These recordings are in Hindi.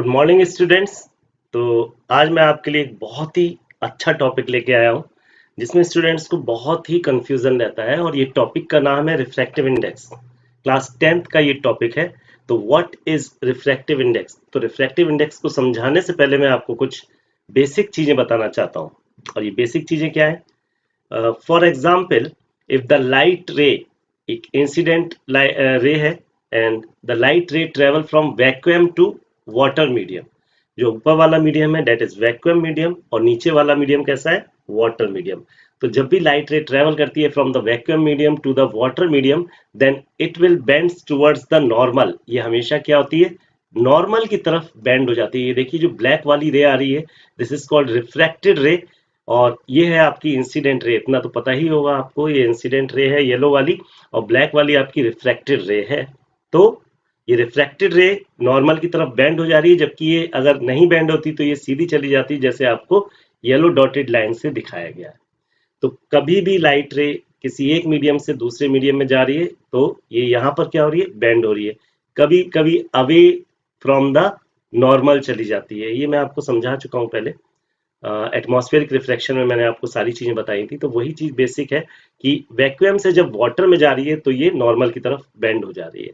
Good morning students. तो आज मैं आपके लिए एक बहुत ही अच्छा टॉपिक लेके आया हूँ जिसमें स्टूडेंट्स को बहुत ही कंफ्यूजन रहता है और ये टॉपिक का नाम है रिफ्रैक्टिव इंडेक्स। क्लास 10th का ये टॉपिक है। तो व्हाट इज रिफ्रैक्टिव इंडेक्स? तो रिफ्रैक्टिव इंडेक्स को समझाने से पहले मैं आपको कुछ बेसिक चीजें बताना चाहता हूँ। और ये बेसिक चीजें क्या है? For example, if the light ray, एक इंसिडेंट रे है and the light ray travel from vacuum to water medium. जो ऊपर वाला मीडियम है दैट इज वैक्यूम मीडियम और नीचे वाला मीडियम कैसा है? Water medium. तो जब भी लाइट रे ट्रेवल करती है from the vacuum medium to the water medium, then it will bends towards the normal. ये हमेशा क्या होती है? नॉर्मल की तरफ बेंड हो जाती है। ये देखिए जो ब्लैक वाली रे आ रही है, दिस इज कॉल्ड रिफ्रैक्टेड रे। और ये है आपकी इंसिडेंट रे। इतना तो पता ही होगा आपको, ये इंसिडेंट रे है येलो वाली और ब्लैक वाली आपकी रिफ्रैक्टेड रे है। तो ये रिफ्रैक्टेड रे नॉर्मल की तरफ बेंड हो जा रही है, जबकि ये अगर नहीं बेंड होती तो ये सीधी चली जाती, जैसे आपको येलो डॉटेड लाइन से दिखाया गया है। तो कभी भी लाइट रे किसी एक मीडियम से दूसरे मीडियम में जा रही है तो ये यहाँ पर क्या हो रही है? बेंड हो रही है। कभी कभी अवे फ्रॉम द नॉर्मल चली जाती है। ये मैं आपको समझा चुका हूँ पहले। एटमॉस्फेरिक रिफ्लेक्शन में मैंने आपको सारी चीजें बताई थी। तो वही चीज बेसिक है कि वैक्यूम से जब वाटर में जा रही है तो ये नॉर्मल की तरफ बेंड हो जा रही है।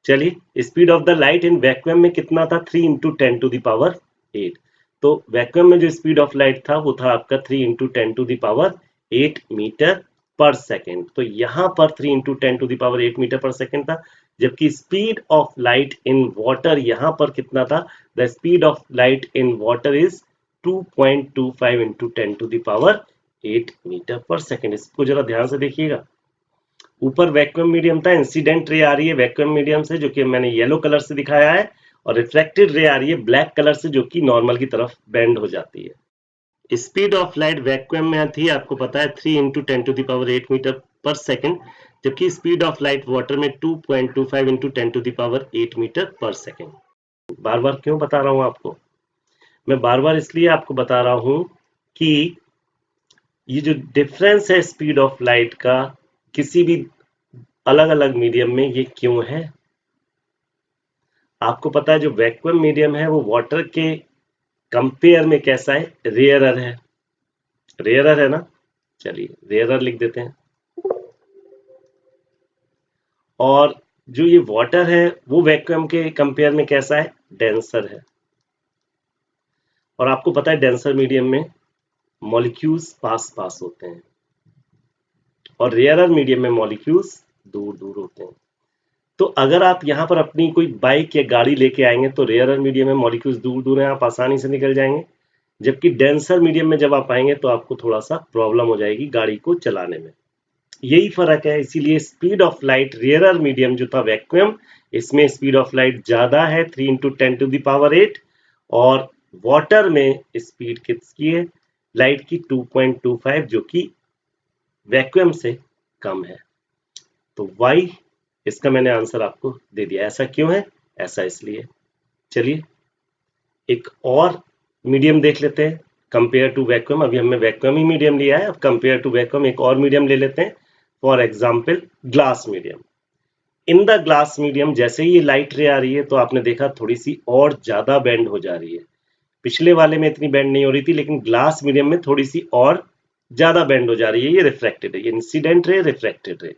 चलिए, speed of the light in vacuum में कितना था? 3 इंटू 10 टू द पावर 8। तो वैक्यूम में जो स्पीड ऑफ लाइट था वो था आपका 3 into 10 to the power 8 metre per second. तो यहाँ पर 3 into 10 to the power 8 metre per second था, जबकि speed of light in water यहाँ पर कितना था? The speed of light in water is 2.25 into 10 to the power 8 metre per second. इसको जरा ध्यान से देखिएगा। ऊपर वैक्यूम मीडियम था, इंसिडेंट रे आ रही है वैक्यूम मीडियम से जो कि मैंने येलो कलर से दिखाया है, और रिफ्लेक्टेड रे आ रही है ब्लैक कलर से जो कि नॉर्मल की तरफ बेंड हो जाती है। स्पीड ऑफ लाइट वैक्यूम में थी आपको पता है 3 into 10 to the power 8 metre per second, जबकि स्पीड ऑफ लाइट वाटर में 2.25 into 10 to the power 8 metre per second. बार बार क्यों बता रहा हूं आपको? मैं बार बार इसलिए आपको बता रहा हूं कि ये जो डिफरेंस है स्पीड ऑफ लाइट का किसी भी अलग अलग मीडियम में, ये क्यों है? आपको पता है जो वैक्यूम मीडियम है वो वाटर के कंपेयर में कैसा है? रेयरर है। रेयरर है ना? चलिए रेयरर लिख देते हैं। और जो ये वाटर है वो वैक्यूम के कंपेयर में कैसा है? डेंसर है। और आपको पता है डेंसर मीडियम में मॉलिक्यूल्स पास पास होते हैं और रेयरर मीडियम में मॉलिक्यूल्स दूर दूर होते हैं। तो अगर आप यहाँ पर अपनी कोई बाइक या गाड़ी लेके आएंगे तो रेयरर मीडियम में मॉलिक्यूल्स दूर दूर हैं, आप आसानी से निकल जाएंगे, जबकि डेंसर मीडियम में जब आप आएंगे तो आपको थोड़ा सा प्रॉब्लम हो जाएगी गाड़ी को चलाने में। यही फर्क है। इसीलिए speed of light rarer medium जो था वैक्यूम, इसमें स्पीड ऑफ लाइट ज्यादा है 3 इंटू 10 टू द पावर 8, और वाटर में स्पीड किसकी है? लाइट की 2.25, जो कि वैक्यूम से कम है। तो वाई, इसका मैंने आंसर आपको दे दिया। ऐसा क्यों है? ऐसा इसलिए। चलिए एक और मीडियम देख लेते हैं कंपेयर टू वैक्यूम। अभी हमने वैक्यूम ही मीडियम लिया है, अब कंपेयर टू वैक्यूम एक और मीडियम ले लेते हैं। For example glass medium. In the glass medium जैसे ही ये लाइट रे आ रही है तो आपने देखा थोड़ी सी और ज्यादा बेंड हो जा रही है। पिछले वाले में इतनी बेंड नहीं हो रही थी, लेकिन ग्लास मीडियम में थोड़ी सी और ज्यादा बेंड हो जा रही है। ये रिफ्लेक्टेड है, ये इंसिडेंट रे, रिफ्लेक्टेड रे।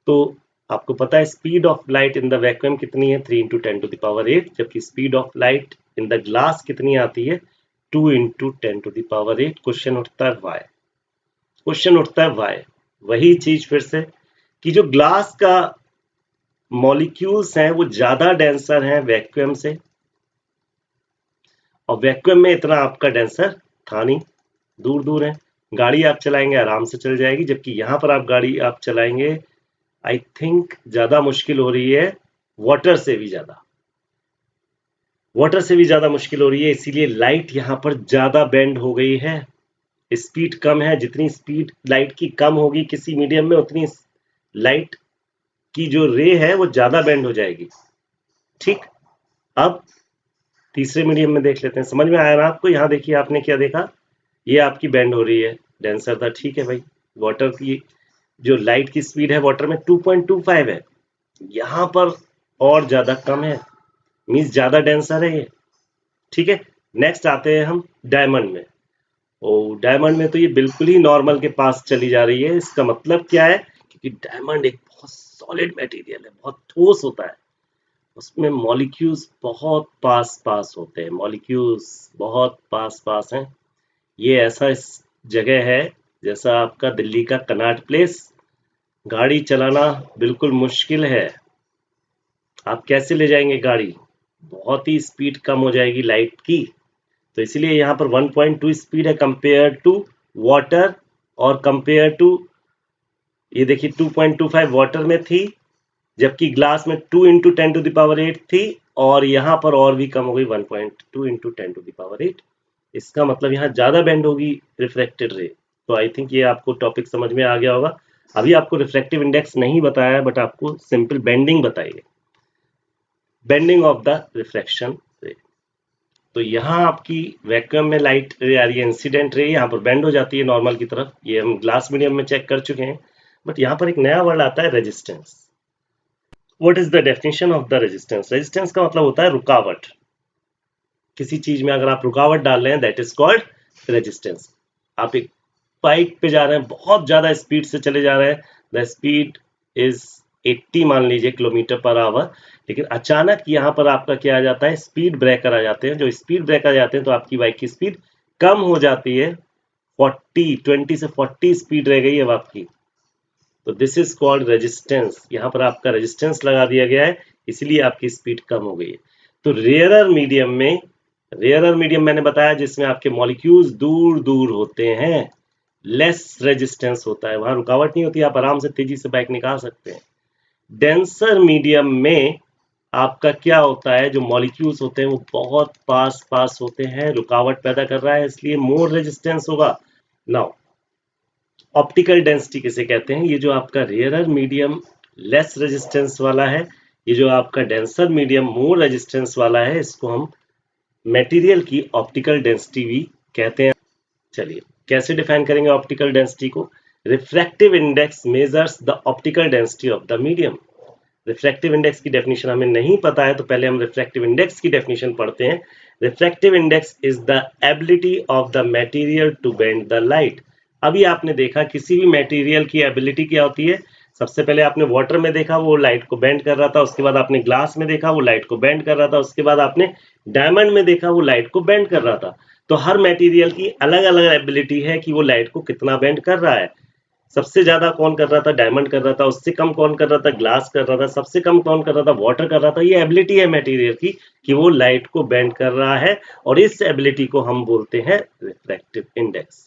तो आपको पता है speed of light in the vacuum कितनी है? 3 इंटू 10 टू द पावर 8, जबकि speed of light in the glass कितनी आती है? 2 into 10 to the power 8। Question उठता है वाई। क्वेश्चन उठता है वाई। वही चीज फिर से कि जो ग्लास का मॉलिक्यूल्स हैं वो ज्यादा डेंसर हैं वैक्यूम से, और वैक्यूम में इतना आपका डेंसर था नहीं, दूर दूर है। गाड़ी आप चलाएंगे आराम से चल जाएगी, जबकि यहां पर आप गाड़ी आप चलाएंगे आई थिंक ज्यादा मुश्किल हो रही है, वाटर से भी ज्यादा, वाटर से भी ज्यादा मुश्किल हो रही है। इसीलिए लाइट यहां पर ज्यादा बेंड हो गई है, स्पीड कम है। जितनी स्पीड लाइट की कम होगी किसी मीडियम में, उतनी लाइट की जो रे है वो ज्यादा बेंड हो जाएगी। ठीक, अब तीसरे मीडियम में देख लेते हैं। समझ में आया ना आपको? यहां देखिए आपने क्या देखा, ये आपकी बेंड हो रही है, डेंसर था। ठीक है भाई, वाटर की जो लाइट की स्पीड है वाटर में 2.25 है, यहां पर और ज्यादा कम है, मींस ज्यादा डेंसर है ये। ठीक है, नेक्स्ट आते हैं हम डायमंड में। डायमंड में तो ये बिल्कुल ही नॉर्मल के पास चली जा रही है। इसका मतलब क्या है, क्योंकि डायमंड एक बहुत सॉलिड मटेरियल है, बहुत ठोस होता है, उसमें मॉलिक्यूल्स बहुत पास पास होते हैं, मॉलिक्यूल्स बहुत पास पास हैं। ये ऐसा इस जगह है जैसा आपका दिल्ली का कनॉट प्लेस, गाड़ी चलाना बिल्कुल मुश्किल है। आप कैसे ले जाएंगे गाड़ी, बहुत ही स्पीड कम हो जाएगी लाइट की। तो इसलिए यहाँ पर 1.2 स्पीड है कंपेयर टू वाटर, और कंपेयर टू ये देखिए 2.25 वाटर में थी, जबकि ग्लास में 2 इंटू 10⁸ थी, और यहाँ पर और भी कम हो गई 1.2 इंटू 10⁸। इसका मतलब यहाँ ज्यादा बेंड होगी रिफ्रैक्टेड रे। तो आई थिंक ये आपको टॉपिक समझ में आ गया होगा। अभी आपको रिफ्रैक्टिव इंडेक्स नहीं बताया, बट आपको सिंपल बेंडिंग बताई है, बेंडिंग ऑफ द रिफ्रैक्शन रे। तो यहाँ आपकी वैक्यूम में लाइट रे आ रही है, इंसिडेंट रे यहाँ पर बेंड हो जाती है नॉर्मल की तरफ, ये हम ग्लास मीडियम में चेक कर चुके हैं। बट यहाँ पर एक नया वर्ड आता है, resistance. What is the definition of the resistance? Resistance का मतलब होता है रुकावट। किसी चीज में अगर आप रुकावट डाल रहे हैं, दैट इज कॉल्ड रेजिस्टेंस। आप एक बाइक पे जा रहे हैं, बहुत ज्यादा स्पीड से चले जा रहे हैं, द स्पीड इज 80 मान लीजिए किलोमीटर पर आवर, लेकिन अचानक यहाँ पर आपका क्या आ जाता है, स्पीड ब्रेकर आ जाते हैं। जो स्पीड ब्रेकर आ जाते हैं तो आपकी बाइक की स्पीड कम हो जाती है, 20 से 40 स्पीड रह गई है अब आपकी। तो दिस इज कॉल्ड रेजिस्टेंस। यहाँ पर आपका रेजिस्टेंस लगा दिया गया है, इसलिए आपकी स्पीड कम हो गई है। तो रेयरर मीडियम में, रेयरर मीडियम मैंने बताया जिसमें आपके मॉलिक्यूल्स दूर दूर होते हैं, लेस रेजिस्टेंस होता है, वहां रुकावट नहीं होती, आप आराम से तेजी से बाइक निकाल सकते हैं। डेंसर मीडियम में आपका क्या होता है, जो मॉलिक्यूल्स होते हैं वो बहुत पास पास होते हैं, रुकावट पैदा कर रहा है, इसलिए मोर रेजिस्टेंस होगा। नाउ ऑप्टिकल डेंसिटी किसे कहते हैं? ये जो आपका रेयरर मीडियम लेस रेजिस्टेंस वाला है, ये जो आपका डेंसर मीडियम मोर रेजिस्टेंस वाला है, इसको हम मटेरियल की ऑप्टिकल डेंसिटी भी कहते हैं। चलिए कैसे डिफाइन करेंगे ऑप्टिकल डेंसिटी को? Refractive index measures the optical density of the medium. Refractive index की डेफिनेशन हमें नहीं पता है, तो पहले हम रिफ्रैक्टिव इंडेक्स की डेफिनेशन पढ़ते हैं। Refractive index is the ability of the material to bend the light. अभी आपने देखा किसी भी मटेरियल की एबिलिटी क्या होती है। सबसे पहले आपने वाटर में देखा, वो लाइट को बेंड कर रहा था, उसके बाद आपने ग्लास में देखा, वो लाइट को बेंड कर रहा था, उसके बाद आपने डायमंड में देखा, वो लाइट को बेंड कर रहा था। तो हर मटेरियल की अलग अलग एबिलिटी है कि वो लाइट को कितना बेंड कर रहा है। सबसे ज्यादा कौन कर रहा था, डायमंड कर रहा था, उससे कम कौन कर रहा था, ग्लास कर रहा था, सबसे कम कौन कर रहा था, वाटर कर रहा था। ये एबिलिटी है मटेरियल की कि वो लाइट को बेंड कर रहा है, और इस एबिलिटी को हम बोलते हैं रिफ्रैक्टिव इंडेक्स।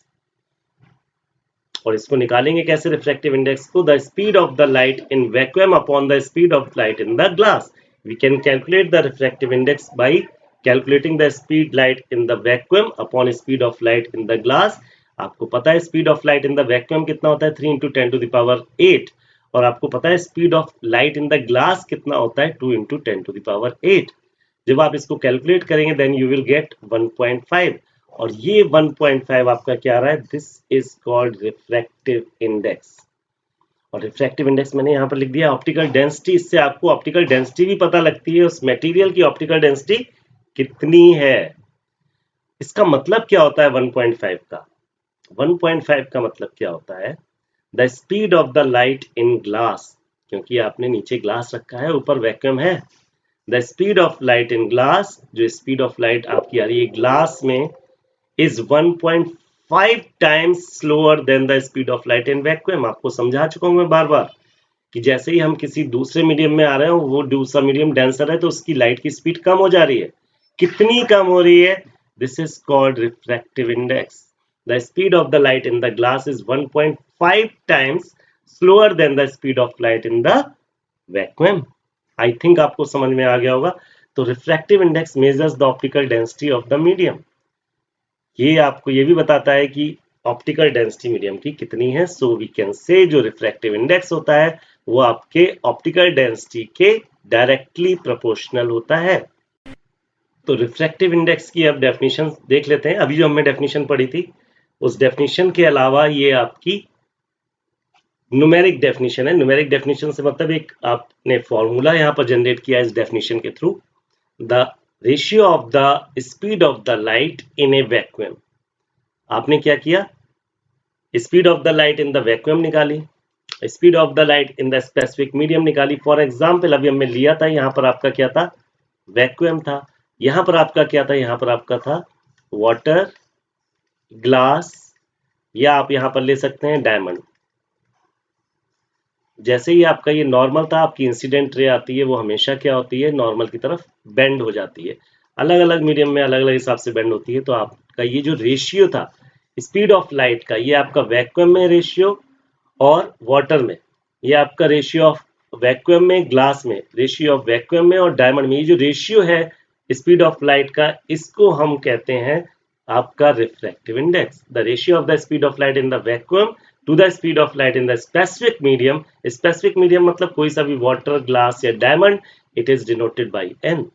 और इसको निकालेंगे कैसे रिफ्रैक्टिव इंडेक्स को? The speed of the light in vacuum upon the speed of light in the glass. We can calculate the refractive index by calculating the speed light in the vacuum upon speed of light in the glass. आपको पता है speed of light in the vacuum कितना होता है, 3 इंटू 10⁸, और आपको पता है speed of light in the glass कितना होता है, 2 इंटू 10⁸। जब आप इसको कैलकुलेट करेंगे देन यू विल गेट 1.5, और ये 1.5 आपका क्या आ रहा है, this is called refractive index. और रिफ्रैक्टिव इंडेक्स मैंने यहाँ पर लिख दिया ऑप्टिकल डेंसिटी। इससे आपको ऑप्टिकल डेंसिटी भी पता लगती है, उस मटेरियल की ऑप्टिकल डेंसिटी कितनी है। इसका मतलब क्या होता है 1.5 का? 1.5 का मतलब क्या होता है, the speed of the light in glass, क्योंकि आपने नीचे ग्लास रखा है, ऊपर वैक्यूम है। The speed of light in glass, जो स्पीड ऑफ लाइट आपकी आ रही है ग्लास में, is 1.5 times slower than the speed of light in vacuum। आपको समझा चुका हूं मैं बार बार कि जैसे ही हम किसी दूसरे मीडियम में आ रहे हो, वो दूसरा मीडियम डेंसर है तो उसकी लाइट की स्पीड कम हो जा रही है। कितनी कम हो रही है? This is called refractive index. The speed of the light in the glass is 1.5 times slower than the speed of light in the vacuum। I think आपको समझ में आ गया होगा। तो refractive index measures the optical density of the medium. ये आपको ये भी बताता है कि ऑप्टिकल डेंसिटी मीडियम की कितनी है। सो वी कैन से जो रिफ्रैक्टिव इंडेक्स होता है वो आपके ऑप्टिकल डेंसिटी के डायरेक्टली प्रोपोर्शनल होता है। तो रिफ्रैक्टिव इंडेक्स की अब डेफिनेशन देख लेते हैं। अभी जो हमने डेफिनेशन पढ़ी थी उस डेफिनेशन के अलावा ये आपकी न्यूमेरिक डेफिनेशन है। न्यूमेरिक डेफिनेशन से मतलब एक आपने फॉर्मूला यहाँ पर जनरेट किया इस डेफिनेशन के through. The ratio of the speed of the light in a vacuum. आपने क्या किया, speed of the light in the vacuum निकाली, speed of the light in the specific medium निकाली। फॉर एग्जाम्पल अभी हमने लिया था, यहाँ पर आपका क्या था, वैक्यूम था, यहाँ पर आपका क्या था, यहाँ पर आपका था वाटर, ग्लास, या आप यहाँ पर ले सकते हैं डायमंड। जैसे ही आपका ये नॉर्मल था, आपकी इंसिडेंट रे आती है वो हमेशा क्या होती है, नॉर्मल की तरफ बेंड हो जाती है। अलग अलग मीडियम में अलग अलग हिसाब से बेंड होती है। तो आपका ये जो रेशियो था स्पीड ऑफ लाइट का, ये आपका वैक्यूम में रेशियो और वाटर में, ये आपका रेशियो ऑफ वैक्यूम में, ग्लास में, रेशियो ऑफ वैक्यूम में और डायमंड में, ये जो रेशियो है स्पीड ऑफ लाइट का, इसको हम कहते हैं आपका refractive index. The ratio of the speed of light in the vacuum to the speed of light in the specific medium. Specific medium मतलब कोई सा भी वाटर, ग्लास या diamond, it is denoted by N.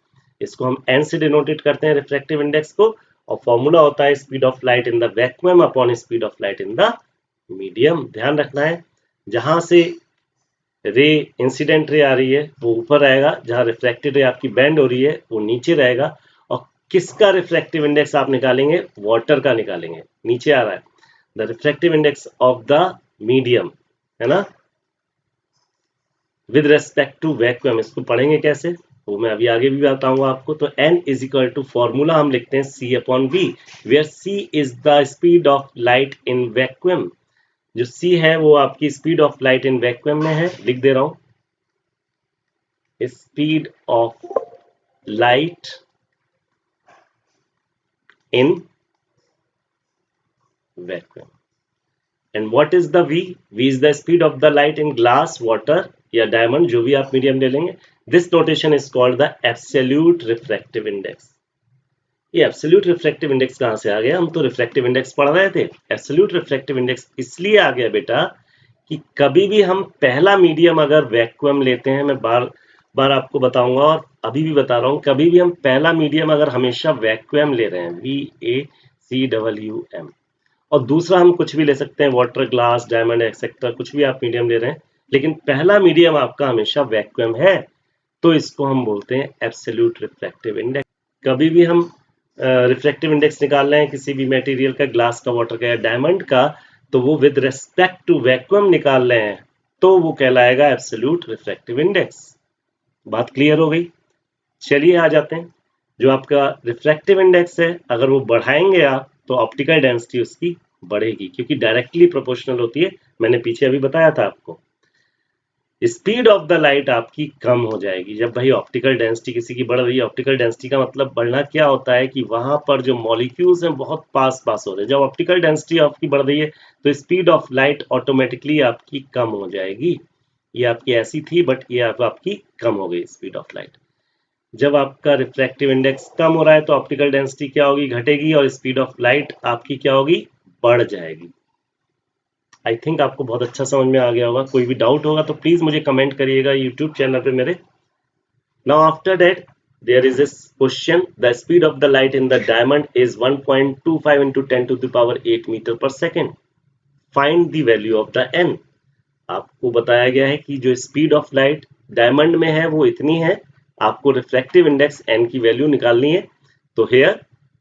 इसको हम एन से डिनोटेड करते हैं रिफ्रैक्टिव इंडेक्स को, और फॉर्मूला होता है speed of light in the vacuum upon speed of light in the medium. ध्यान रखना है, जहां से रे इंसिडेंट रे आ रही है वो ऊपर रहेगा, जहां रिफ्रैक्टेड रे आपकी बेंड हो रही है वो नीचे रहेगा। और किसका रिफ्रैक्टिव इंडेक्स आप निकालेंगे, वाटर का निकालेंगे, नीचे आ रहा है the refractive index of the medium, है ना, विद रेस्पेक्ट टू वैक्यूम। इसको पढ़ेंगे कैसे वो मैं अभी आगे भी बताऊंगा आपको। तो n is equal to, formula हम लिखते हैं c upon v, where c is the speed of light in vacuum. जो c है वो आपकी speed of light in vacuum में है, लिख दे रहा हूं, speed of light in vacuum. And what is the v? v is the speed of the light in glass, water या डायमंड, जो भी आप मीडियम ले लेंगे। This notation is called the absolute refractive index. ये एब्सोल्यूट रिफ्रैक्टिव इंडेक्स कहां से आ गया, हम तो रिफ्रैक्टिव इंडेक्स पढ़ रहे थे। एब्सोल्यूट रिफ्रैक्टिव इंडेक्स इसलिए आ गया बेटा कि कभी भी हम पहला मीडियम अगर वैक्यूम लेते हैं, मैं बार बार आपको बताऊंगा और अभी भी बता रहा हूं, कभी भी हम पहला मीडियम अगर हमेशा वैक्यूम ले रहे हैं, VACWM, और दूसरा हम कुछ भी ले सकते हैं, वाटर, ग्लास, डायमंड एक्सेट्रा, कुछ भी आप मीडियम ले रहे हैं, लेकिन पहला मीडियम आपका हमेशा वैक्यूम है, तो इसको हम बोलते हैं एब्सोल्यूट रिफ्रैक्टिव इंडेक्स। कभी भी हम रिफ्रैक्टिव इंडेक्स निकाल रहे हैं किसी भी मटेरियल का, ग्लास का, वाटर का या डायमंड का, तो वो विद रेस्पेक्ट टू वैक्यूम निकाल रहे हैं, तो वो कहलाएगा एब्सोल्यूट रिफ्रैक्टिव इंडेक्स। बात क्लियर हो गई? चलिए आ जाते हैं, जो आपका रिफ्रैक्टिव इंडेक्स है, अगर वो बढ़ाएंगे आप तो ऑप्टिकल डेंसिटी उसकी बढ़ेगी, क्योंकि डायरेक्टली प्रोपोर्शनल होती है। मैंने पीछे अभी बताया था आपको। स्पीड ऑफ द लाइट आपकी कम हो जाएगी जब भाई ऑप्टिकल डेंसिटी किसी की बढ़ रही है। ऑप्टिकल डेंसिटी का मतलब बढ़ना क्या होता है कि वहां पर जो मॉलिक्यूल्स हैं बहुत पास पास हो रहे हैं। जब ऑप्टिकल डेंसिटी आपकी बढ़ रही है तो स्पीड ऑफ लाइट ऑटोमेटिकली आपकी कम हो जाएगी। ये आपकी ऐसी थी, बट ये आपकी कम हो गई स्पीड ऑफ लाइट। जब आपका रिफ्रैक्टिव इंडेक्स कम हो रहा है तो ऑप्टिकल डेंसिटी क्या होगी, घटेगी, और स्पीड ऑफ लाइट आपकी क्या होगी, बढ़ जाएगी। आई थिंक आपको बहुत अच्छा समझ में आ गया होगा। कोई भी डाउट होगा तो प्लीज मुझे कमेंट करिएगा यूट्यूब चैनल पे मेरे। Now after that there is this question, the speed of the light in the diamond is 1.25 into 10 to the power 8 meter per second. Find the value of the n. आपको बताया गया है कि जो स्पीड ऑफ लाइट डायमंड में है वो इतनी है, आपको रिफ्रैक्टिव इंडेक्स n की वैल्यू निकालनी है। तो here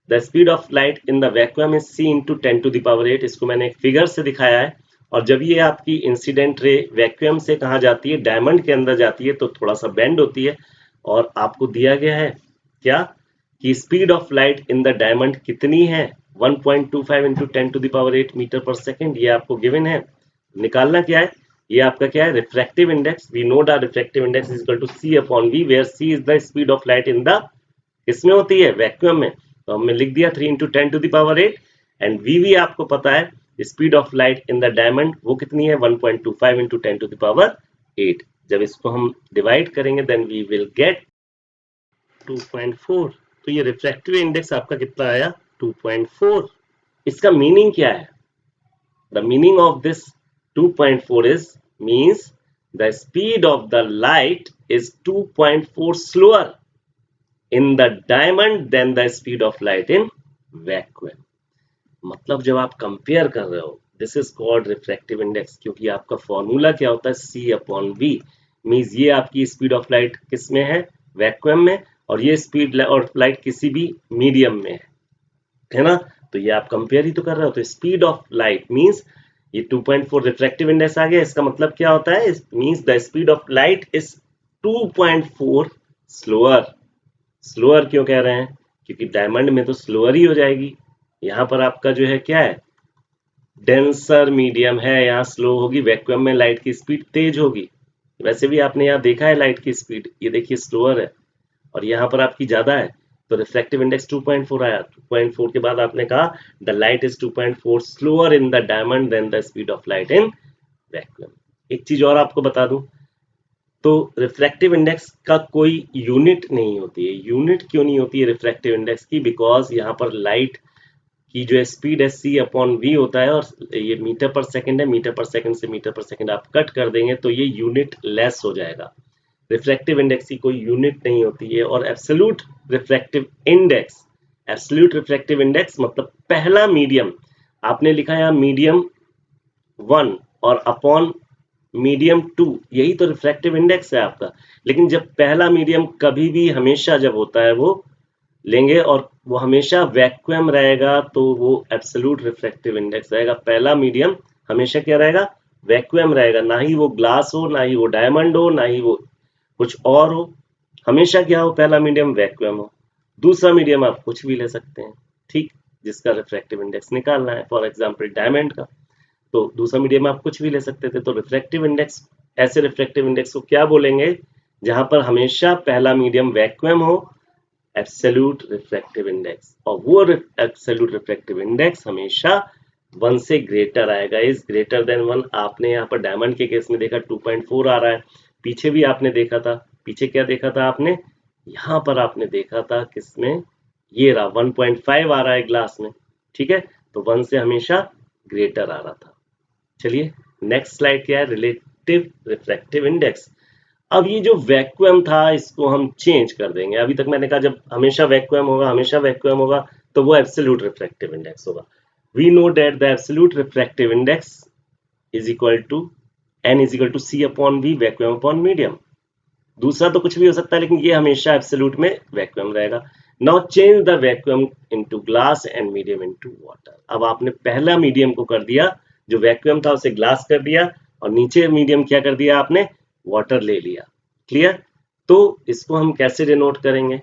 the speed of light in the vacuum is c into 10 to the power 8। इसको मैंने एक फिगर से दिखाया है। और जब ये आपकी इंसिडेंट रे वैक्यूम से कहाँ जाती है, डायमंड के अंदर जाती है, तो थोड़ा सा बेंड होती है। और आपको दिया गया है क्या, कि speed of light in the diamond कितनी है, 1.25 into 10 to the power 8 metre per second, ये आपको गिवन है। निकालना क्या है, ये आपका क्या है, refractive index. We know the refractive index is equal to c upon v, where c is the speed of light in the, किसमें होती है, वैक्यूम में। तो हमने लिख दिया 3 into 10 to the power 8। And v आपको पता है speed of light in the diamond वो कितनी है, 1.25 into 10 to the power 8। जब इसको हम डिवाइड करेंगे देन वी विल गेट 2.4। तो ये रिफ्रैक्टिव इंडेक्स आपका कितना आया, 2.4। इसका मीनिंग क्या है, the meaning of this 2.4 is means the speed of the light is 2.4 slower in the diamond than the speed of light in vacuum। मतलब जब आप कंपेयर कर रहे हो, this is called refractive index, क्योंकि आपका फॉर्मूला क्या होता है, c अपॉन v। मीन्स ये आपकी स्पीड ऑफ लाइट किस में है, वैक्यूम में, और ये स्पीड और लाइट किसी भी मीडियम में है ना। तो ये आप कंपेयर ही तो कर रहे हो। तो स्पीड ऑफ लाइट मींस ये 2.4 रिफ्रैक्टिव इंडेक्स आ गया। इसका मतलब क्या होता है, means the speed of light is 2.4 slower. Slower क्यों कह रहे हैं, क्योंकि डायमंड में तो स्लोअर ही हो जाएगी। यहाँ पर आपका जो है क्या है, डेंसर मीडियम है, यहाँ स्लो होगी। वैक्यूम में लाइट की स्पीड तेज होगी। वैसे भी आपने यहाँ देखा है लाइट की स्पीड, ये देखिए स्लोअर है और यहाँ पर आपकी ज्यादा है। तो रिफ्रैक्टिव इंडेक्स 2.4 आया। 2.4 के बाद आपने कहा the light is 2.4 slower in the diamond than the speed of light in vacuum. एक चीज और आपको बता दूं, तो रिफ्रैक्टिव इंडेक्स का कोई यूनिट नहीं होती है। यूनिट क्यों नहीं होती है रिफ्रैक्टिव इंडेक्स की, बिकॉज यहाँ पर लाइट की जो स्पीड है c अपॉन v होता है और ये मीटर पर सेकंड है। मीटर पर सेकंड से मीटर पर सेकंड आप कट कर देंगे तो ये यूनिट लेस हो जाएगा। रिफ्रैक्टिव इंडेक्स की कोई यूनिट नहीं होती है। और absolute refractive index, absolute refractive index मतलब पहला मीडियम, आपने लिखा है मीडियम 1 और अपॉन मीडियम 2, यही तो रिफ्रैक्टिव इंडेक्स है आपका। लेकिन जब पहला मीडियम कभी भी हमेशा जब होता है वो लेंगे और वो हमेशा वैक्यूम रहेगा तो वो एब्सोल्यूट रिफ्रैक्टिव इंडेक्स रहेगा। पहला मीडियम हमेशा क्या रहेगा, वैक्यूम रहेगा। ना ही वो ग्लास हो, ना ही वो डायमंड हो, ना ही वो कुछ और हो। हमेशा क्या हो, पहला मीडियम वैक्यूम हो। दूसरा मीडियम आप कुछ भी ले सकते हैं, ठीक, जिसका रिफ्रैक्टिव इंडेक्स निकालना है। फॉर एग्जांपल डायमंड का, तो दूसरा मीडियम आप कुछ भी ले सकते थे। तो रिफ्रैक्टिव इंडेक्स, ऐसे रिफ्रैक्टिव इंडेक्स को क्या बोलेंगे, जहां पर हमेशा पहला मीडियम वैक्यूम हो, एब्सोल्यूट रिफ्रैक्टिव इंडेक्स। और वो एब्सोल्यूट रिफ्रैक्टिव इंडेक्स हमेशा 1 से ग्रेटर आएगा, इज ग्रेटर देन 1। आपने यहाँ पर डायमंड के केस में देखा 2.4 आ रहा है। पीछे भी आपने देखा था, पीछे क्या देखा था आपने, यहाँ पर आपने देखा था किसमें, ये रहा 1.5 आ रहा है ग्लास में, ठीक है। तो 1 से हमेशा ग्रेटर आ रहा था। चलिए नेक्स्ट स्लाइड क्या है, रिलेटिव रिफ्रैक्टिव इंडेक्स। अब ये जो वैक्यूम था इसको हम चेंज कर देंगे। अभी तक मैंने कहा जब हमेशा वैक्यूम होगा, हमेशा वैक्यूम होगा, तो वो एब्सोल्यूट रिफ्रैक्टिव इंडेक्स होगा। We know that the absolute refractive index is equal to n is equal to c upon v, vacuum upon medium. दूसरा तो कुछ भी हो सकता है, लेकिन ये हमेशा एब्सोल्यूट में वैक्यूम रहेगा। Now change the vacuum into glass and medium into water. अब आपने पहला मीडियम को कर दिया, जो वैक्यूम था उसे ग्लास कर दिया, और नीचे मीडियम क्या कर दिया आपने, वाटर ले लिया। क्लियर। तो इसको हम कैसे डिनोट करेंगे,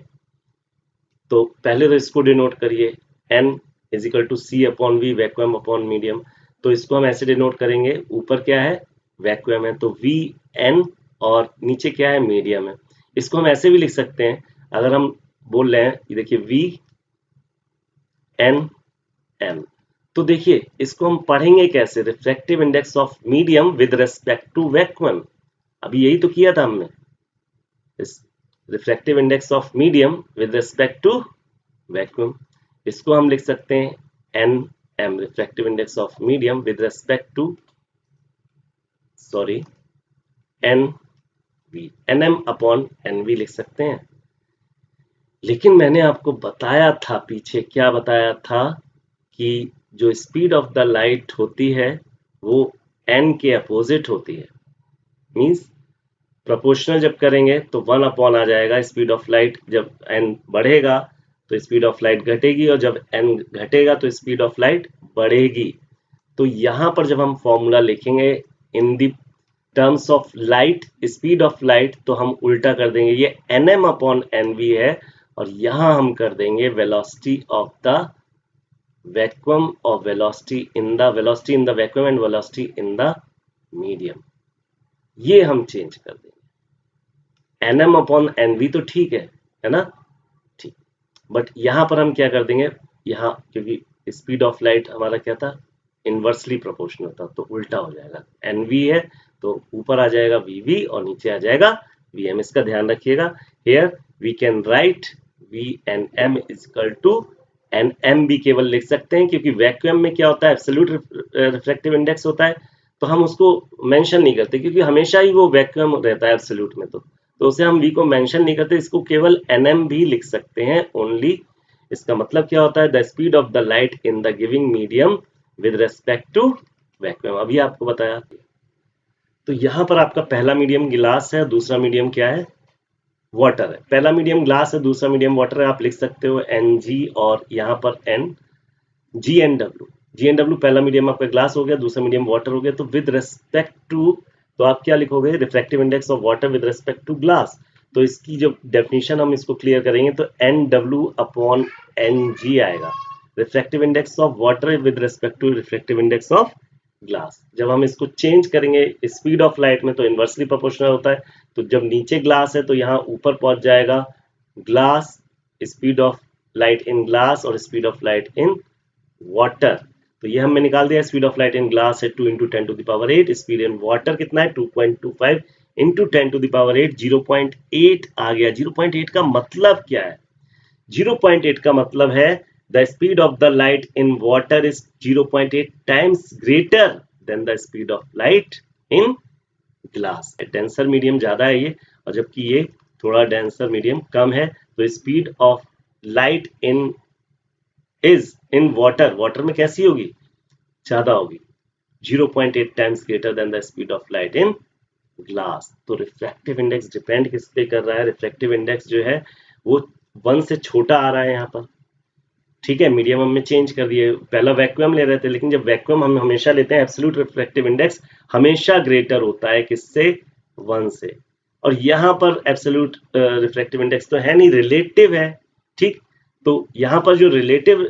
तो पहले तो इसको डिनोट करिए, n is equal to C upon V, vacuum upon medium. तो इसको हम ऐसे डिनोट करेंगे, ऊपर क्या है वैक्यूम है तो वी एन, और नीचे क्या है मीडियम है। इसको हम ऐसे भी लिख सकते हैं, अगर हम बोल रहे हैं, ये देखिए वी एन एम। तो देखिए इसको हम पढ़ेंगे कैसे, refractive index of medium with respect to vacuum. अभी यही तो किया था हमने, इस refractive index of medium with respect to vacuum. इसको हम लिख सकते हैं N M, refractive index of medium with respect to, sorry, N V, N M upon N V लिख सकते हैं। लेकिन मैंने आपको बताया था पीछे, क्या बताया था, कि जो स्पीड ऑफ द लाइट होती है वो एन के अपोजिट होती है। मींस प्रोपोर्शनल जब करेंगे तो 1 अपॉन आ जाएगा स्पीड ऑफ लाइट, जब एन बढ़ेगा तो स्पीड ऑफ लाइट घटेगी, और जब एन घटेगा तो स्पीड ऑफ लाइट बढ़ेगी। तो यहाँ पर जब हम फॉर्मूला लिखेंगे in the terms of light, speed of light, तो हम उल्टा कर देंगे, ये N M upon N V है, और यहाँ हम कर देंगे वेलोसिटी ऑफ द वैक्यूम और velocity in the vacuum and velocity in the medium. ये हम चेंज कर देंगे। N M upon N V तो ठीक है ना, ठीक। बट यहाँ पर हम क्या कर देंगे, यहाँ क्योंकि स्पीड ऑफ लाइट हमारा क्या था, इनवर्सली प्रोपोर्शनल था, तो उल्टा हो जाएगा। एन वी है तो ऊपर आ जाएगा वी वी और नीचे आ जाएगा वी एम। इसका ध्यान रखिएगा। Here we can write we N M is equal to N M भी केवल लिख सकते हैं, क्योंकि वैक्यूम में क्या होता है, एब्सोल्यूट रिफ्रैक्टिव इंडेक्स होता है, तो हम उसको मेंशन नहीं करते, क्योंकि हमेशा ही वो वैक्यूम रहता है एब्सोल्यूट में। तो उसे हम वी को मेंशन नहीं करते, इसको केवल एन एम भी लिख सकते हैं ओनली। इसका मतलब क्या होता है, the speed of the light in the giving medium with respect to vacuum. अभी आपको बताया। तो यहाँ पर आपका पहला मीडियम गिलास है, दूसरा मीडियम क्या है, वाटर है, पहला मीडियम ग्लास है, दूसरा मीडियम वाटर है, आप लिख सकते हो Ng और यहाँ पर N GNW पहला मीडियम आपका ग्लास हो गया, दूसरा मीडियम वाटर हो गया। तो विद रेस्पेक्ट टू, तो आप क्या लिखोगे, refractive index of water with respect to glass. तो इसकी जो डेफिनेशन हम इसको क्लियर करेंगे तो NW अपॉन NG आएगा, refractive index of water with respect to refractive index of glass. जब हम इसको चेंज करेंगे स्पीड ऑफ लाइट में तो इन्वर्सली प्रोपोर्शनल होता है। तो जब नीचे ग्लास है तो यहाँ ऊपर पहुंच जाएगा glass, speed of light in glass और speed of light in water. तो ये हमने निकाल दिया, speed of light in glass है 2 into 10 to the power 8, speed in water कितना है 2.25 इंटू 10 टू द पावर 8, 0.8 आ गया। 0.8 का मतलब क्या है, 0.8 का मतलब है the speed of the light in water is 0.8 times greater than the speed of light in glass. Denser medium ज्यादा है ये, और जबकि ये थोड़ा डेंसर मीडियम कम है। तो speed of light in is in water, water में कैसी होगी, ज्यादा होगी, 0.8 times greater than the speed of light in glass. तो रिफ्रैक्टिव इंडेक्स डिपेंड किस पे कर रहा है, रिफ्रैक्टिव इंडेक्स जो है वो 1 से छोटा आ रहा है यहाँ पर, ठीक है। मीडियम हमने चेंज कर दिए, पहला वैक्यूम ले रहे थे, लेकिन जब वैक्यूम हम हमेशा लेते हैं एब्सोल्यूट रिफ्रैक्टिव इंडेक्स हमेशा ग्रेटर होता है किससे, 1 से। और यहाँ पर एब्सोल्यूट रिफ्रैक्टिव इंडेक्स तो है नहीं, रिलेटिव है, ठीक। तो यहाँ पर जो रिलेटिव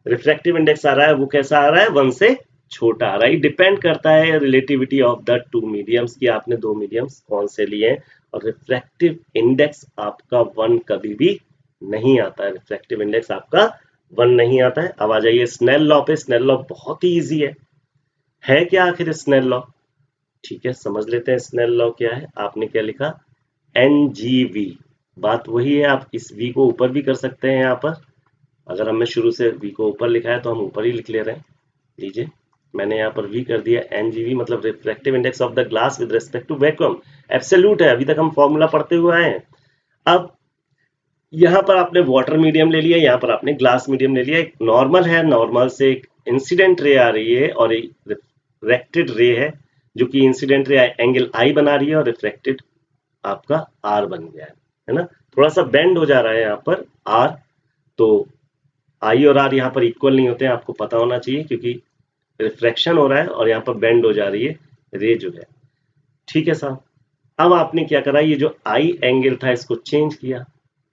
रिफ्रैक्टिव इंडेक्स आ रहा है वो कैसा आ रहा है, 1 से छोटा आ रहा है। डिपेंड करता है relativity of the two mediums की, आपने दो मीडियम्स कौन से लिए हैं। और रिफ्रैक्टिव इंडेक्स आपका 1 कभी भी नहीं आता है, रिफ्रैक्टिव इंडेक्स आपका 1 नहीं आता है। अब आ जाइए स्नेल लॉ पे। स्नेल लॉ बहुत ही इजी है क्या आखिर स्नेल लॉ, ठीक है समझ लेते हैं स्नेल लॉ क्या है। आपने क्या लिखा, NGV, बात वही है, आप इस V को ऊपर भी कर सकते हैं यहाँ पर। अगर हमने शुरू से V को ऊपर लिखा है तो हम ऊपर ही लिख ले रहे हैं, लीजिए मैंने यहाँ पर V कर दिया। NGV मतलब refractive index of the glass with respect to vacuum, absolute है, अभी तक हम फॉर्मूला पढ़ते हुए आए हैं। अब यहाँ पर आपने वाटर मीडियम ले लिया, यहाँ पर आपने ग्लास मीडियम ले लिया। एक नॉर्मल है, नॉर्मल से एक इंसिडेंट रे आ रही है और एक रिफ्रैक्टेड रे है, जो कि इंसिडेंट रे एंगल I बना रही है और रिफ्रैक्टेड आपका R बन गया है ना। थोड़ा सा बेंड हो जा रहा है यहाँ पर R, तो I और R यहाँ पर इक्वल नहीं होते हैं, आपको पता होना चाहिए, क्योंकि रिफ्रैक्शन हो रहा है और यहाँ पर बेंड हो जा रही है रे जो है, ठीक है साहब। अब आपने क्या करा, ये जो I एंगल था इसको चेंज किया।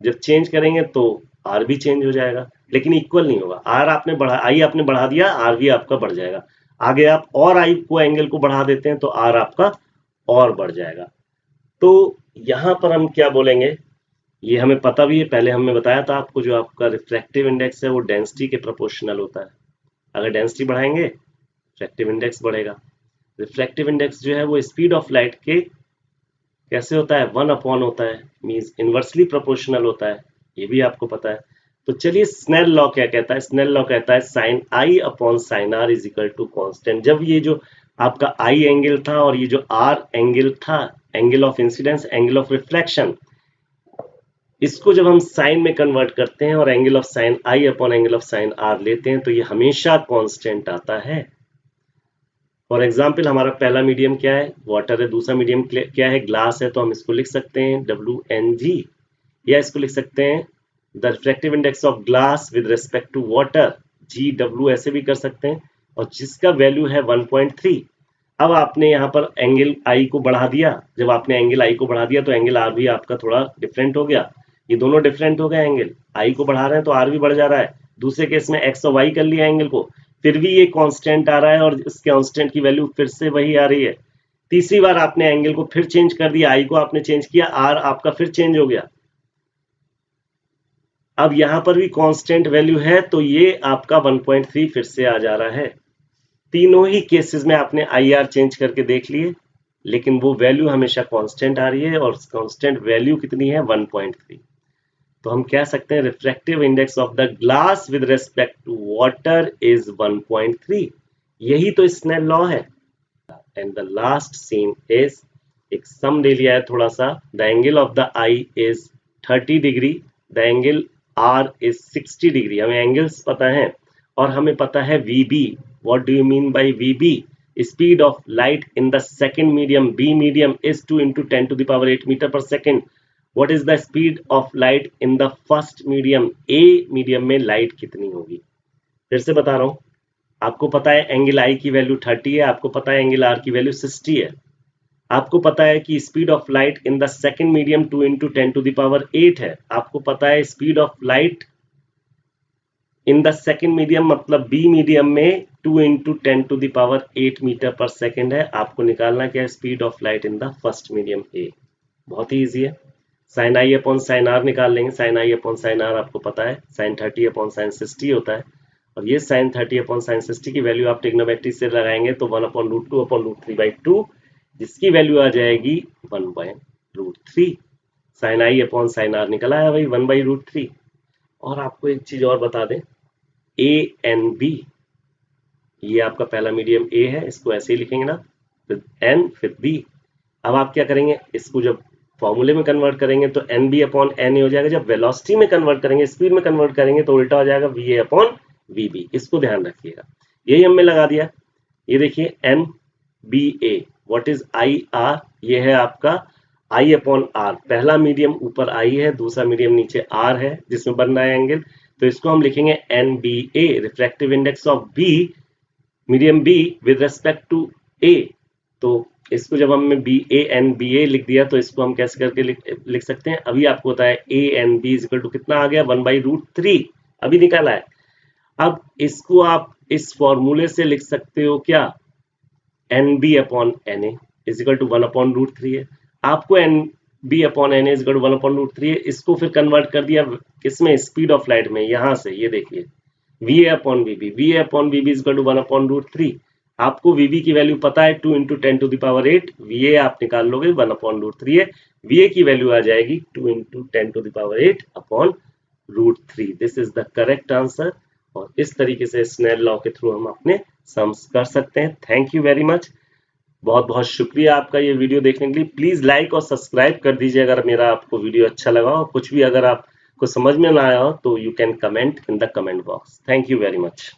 जब चेंज करेंगे तो R भी चेंज हो जाएगा, लेकिन इक्वल नहीं होगा। R आपने बढ़ा, I आपने बढ़ा दिया, R भी आपका बढ़ जाएगा। आगे आप और I को एंगल को बढ़ा देते हैं तो R आपका और बढ़ जाएगा। तो यहाँ पर हम क्या बोलेंगे, ये हमें पता भी है, पहले हमने बताया था आपको, जो आपका रिफ्रैक्टिव इंडेक्स है वो डेंसिटी के प्रोपोर्शनल होता है। अगर डेंसिटी बढ़ाएंगे रिफ्रैक्टिव इंडेक्स बढ़ेगा। रिफ्रैक्टिव इंडेक्स जो है वो स्पीड ऑफ लाइट के कैसे होता है, 1 अपॉन होता है, मींस इनवर्सली प्रोपोर्शनल होता है, ये भी आपको पता है। तो चलिए स्नेल लॉ क्या कहता है, स्नेल लॉ कहता है sine I upon sine R is equal to constant. जब ये जो आपका I एंगल था और ये जो R एंगल था, angle of incidence, angle of reflection, इसको जब हम साइन में कन्वर्ट करते हैं और angle of sine I upon angle of sine R लेते हैं तो ये हमेशा कांस्टेंट आता है। फॉर एग्जाम्पल हमारा पहला मीडियम क्या है, वाटर है, दूसरा मीडियम क्या है, ग्लास है। तो हम इसको लिख सकते हैं WNG, या इसको लिख सकते हैं the refractive index of glass with respect to water, GW ऐसे भी कर सकते हैं, और जिसका वैल्यू है 1.3। अब आपने यहाँ पर एंगल I को बढ़ा दिया, जब आपने एंगल I को बढ़ा दिया तो एंगल R भी आपका थोड़ा डिफरेंट हो गया, ये दोनों डिफरेंट हो गए, एंगल I को बढ़ा रहे हैं तो R भी बढ़ जा रहा है। दूसरे केस में X और Y कर लिया एंगल को, फिर भी ये कांस्टेंट आ रहा है और इस कांस्टेंट की वैल्यू फिर से वही आ रही है। तीसरी बार आपने एंगल को फिर चेंज कर दिया, I को आपने चेंज किया, R आपका फिर चेंज हो गया। अब यहां पर भी कांस्टेंट वैल्यू है तो ये आपका 1.3 फिर से आ जा रहा है। तीनों ही केसेस में आपने IR चेंज करके देख लिए, लेकिन वो वैल्यू हमेशा कांस्टेंट आ रही है, और कांस्टेंट वैल्यू कितनी है, 1.3। तो हम कह सकते हैं refractive index of the glass with respect to water is 1.3। यही तो स्नेल लॉ है। And the last scene is, एक सम ले लिया है थोड़ा सा, the angle of the I is 30 degree, the angle R is 60 degree. हमें एंगल्स पता है और हमें पता है VB। What do you mean by VB? Speed of light in the second medium B medium is 2 into 10 to the power 8 metre per second, what is the speed of light in the first medium, A medium में लाइट कितनी होगी। फिर से बता रहा हूं, आपको पता है एंगल आई की वैल्यू 30 है, आपको पता है एंगल आर की वैल्यू 60 है, आपको पता है कि speed of light in the second medium 2 into 10⁸ है, आपको पता है speed of light in the second medium मतलब बी मीडियम में 2 इंटू 10⁸ मीटर पर सेकंड है, आपको निकालना क्या है speed of light in the first medium A. बहुत ही ईजी है, sine I upon sine R निकाल लेंगे, sine I upon sine R आपको पता है साइन 30 अपॉन साइन 60 होता है, और ये साइन 30 अपॉन साइन 60 की वैल्यू आप ट्रिग्नोमेट्री से लगाएंगे तो 1/√2/√3/2, जिसकी वैल्यू आ जाएगी 1/√3। Sine I upon sine R निकला है भाई 1/√3। और आपको एक चीज और बता दें, ए एन बी, ये आपका पहला मीडियम ए है, इसको ऐसे ही लिखेंगे ना, फिर एन फिर बी। अब आप क्या करेंगे, इसको जब फॉर्मूले में कन्वर्ट करेंगे तो N B upon N A हो जाएगा, जब वेलोसिटी में कन्वर्ट करेंगे, स्पीड में कन्वर्ट करेंगे तो उल्टा हो जाएगा V A upon V B. इसको ध्यान रखिएगा, यही हमने लगा दिया। ये देखिए N B A, what is I R, ये है आपका आई अपॉन आर, पहला मीडियम ऊपर आई है, दूसरा मीडियम नीचे आर है जिसमें बन रहा है एंगल, तो इसको हम लिखेंगे N B A, refractive index of B medium B with respect to A. तो इसको जब हमने B A N B A लिख दिया तो इसको हम कैसे करके लिख सकते हैं, अभी आपको होता है A N B is equal to कितना आ गया 1/√3, अभी निकाला है। अब इसको आप इस फॉर्मूले से लिख सकते हो क्या, N B upon N A is equal to 1/√3 है, आपको N B upon N A is equal to 1/√3 है, इसको फिर कन्वर्ट कर दिया किसमें, स्पीड ऑफ लाइट में, यहां से ये देखिए V A upon V B, V A upon V B is equal to 1/√3। आपको वीबी की वैल्यू पता है 2 इंटू 10⁸, वी ए आप निकाल लोगे 1/√3 है, वी ए की वैल्यू आ जाएगी 2 into 10⁸ upon √3। This is the correct answer, और इस तरीके से स्नेल लॉ के थ्रू हम अपने सम्स कर सकते हैं। थैंक यू वेरी मच, बहुत बहुत शुक्रिया आपका ये वीडियो देखने के लिए। प्लीज लाइक और सब्सक्राइब कर दीजिए अगर मेरा आपको वीडियो अच्छा लगा हो, कुछ भी अगर आपको समझ में ना आया हो तो you can comment in the comment box. Thank you very much.